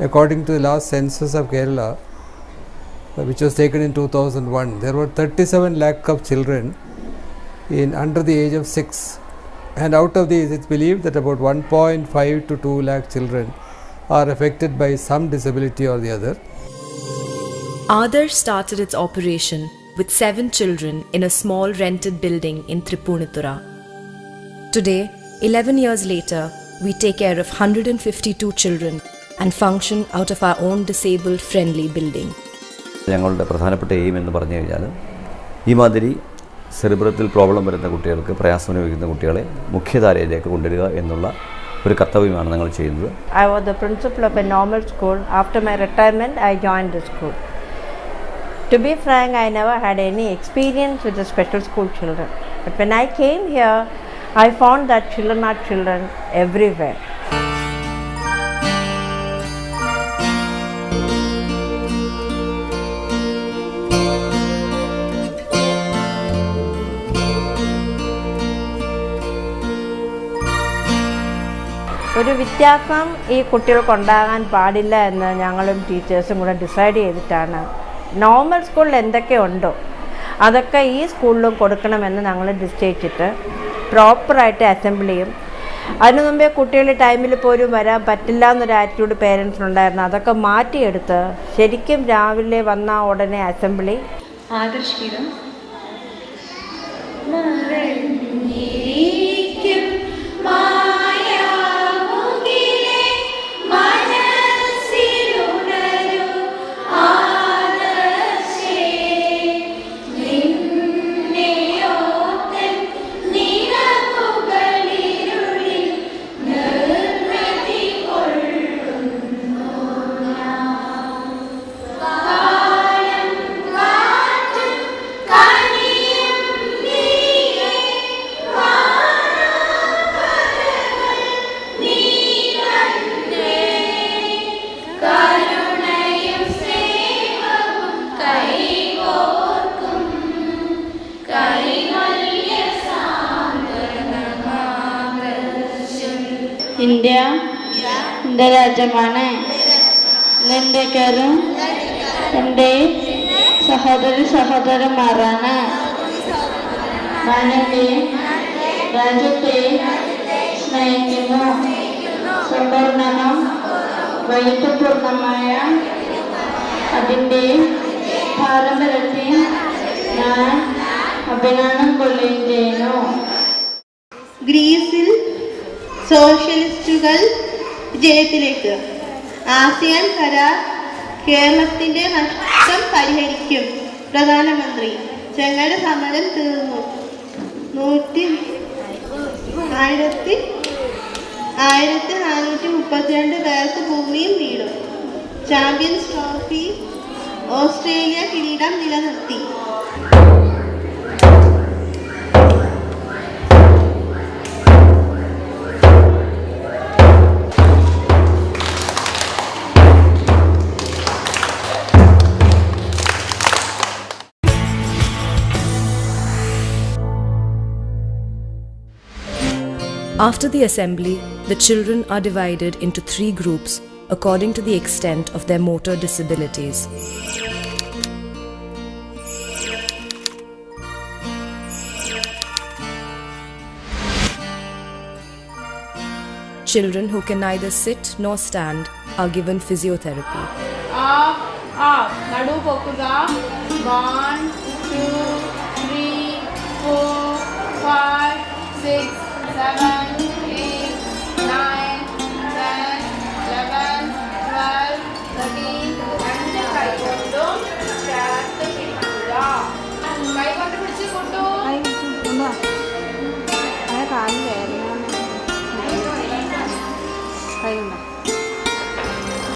according to the last census of Kerala, which was taken in 2001, there were 37 lakh of children under the age of 6, and out of these it's believed that about 1.5 to 2 lakh children are affected by some disability or the other. Adarsh started its operation with 7 children in a small rented building in Tripunithura. Today, 11 years later, we take care of 152 children and function out of our own disabled friendly building. ഞങ്ങളുടെ പ്രധാനപ്പെട്ട aim എന്ന് പറഞ്ഞു കഴിഞ്ഞാൽ ഈ മാതിരി സെറിബ്രത്തിൽ problem വരുന്ന കുട്ടികൾക്ക്, പ്രയാസം അനുഭവിക്കുന്ന കുട്ടികളെ മുഖ്യധാരയിലേക്ക് കൊണ്ടുവരിക എന്നുള്ള ഒരു കർത്തവ്യമാണ് ഞങ്ങൾ ചെയ്യുന്നത്. I was the principal of a normal school. After my retirement, I joined the school. To be frank, I never had any experience with the special school children. But when I came here, I found that children are children everywhere. ഒരു വ്യത്യാസം ഈ കുട്ടികൾക്ക് ഉണ്ടാകാൻ പാടില്ല എന്ന് ഞങ്ങളും ടീച്ചേഴ്സും കൂടെ ഡിസൈഡ് ചെയ്തിട്ടാണ് നോർമൽ സ്കൂളിൽ എന്തൊക്കെ ഉണ്ടോ അതൊക്കെ ഈ സ്കൂളിലും കൊടുക്കണമെന്ന് ഞങ്ങൾ നിശ്ചയിച്ചിട്ട് പ്രോപ്പറായിട്ട് അസംബ്ലിയും, അതിനു മുമ്പേ കുട്ടികൾ ടൈമിൽ പോലും വരാൻ പറ്റില്ല എന്നൊരു ആറ്റിറ്റ്യൂഡ് പേരൻസിനുണ്ടായിരുന്നു. അതൊക്കെ മാറ്റിയെടുത്ത് ശരിക്കും രാവിലെ വന്ന ഉടനെ അസംബ്ലി. ആദർശിതം ഇന്ത്യ എൻ്റെ രാജ്യമാണ്. ഇന്ത്യക്കാരും എൻ്റെ സഹോദരി സഹോദരന്മാരാണ്. ഞാൻ എൻ്റെ രാജ്യത്തെ സ്നേഹിക്കുന്നു. സമ്പൂർണ്ണനും വൈവിധ്യപൂർണമായ അതിൻ്റെ പാരമ്പര്യത്തെ ഞാൻ അഭിമാനം കൊള്ളുകയും ചെയ്യുന്നു. ഗ്രീസിൽ സോഷ്യലിസ്റ്റുകൾ വിജയത്തിലേക്ക്. ആസിയാൻ കരാർ കേരളത്തിൻ്റെ നഷ്ടം പരിഹരിക്കും. പ്രധാനമന്ത്രി. ഞങ്ങളുടെ സമരം തീർന്നു. 1432 പേർക്ക് ഭൂമിയും വീടും. ചാമ്പ്യൻസ് ട്രോഫി ഓസ്ട്രേലിയ കിരീടം നിലനിർത്തി. After the assembly, the children are divided into 3 groups according to the extent of their motor disabilities. Children who can neither sit nor stand are given physiotherapy. Nadu pokkuga. 1 2 3 4 5 6 7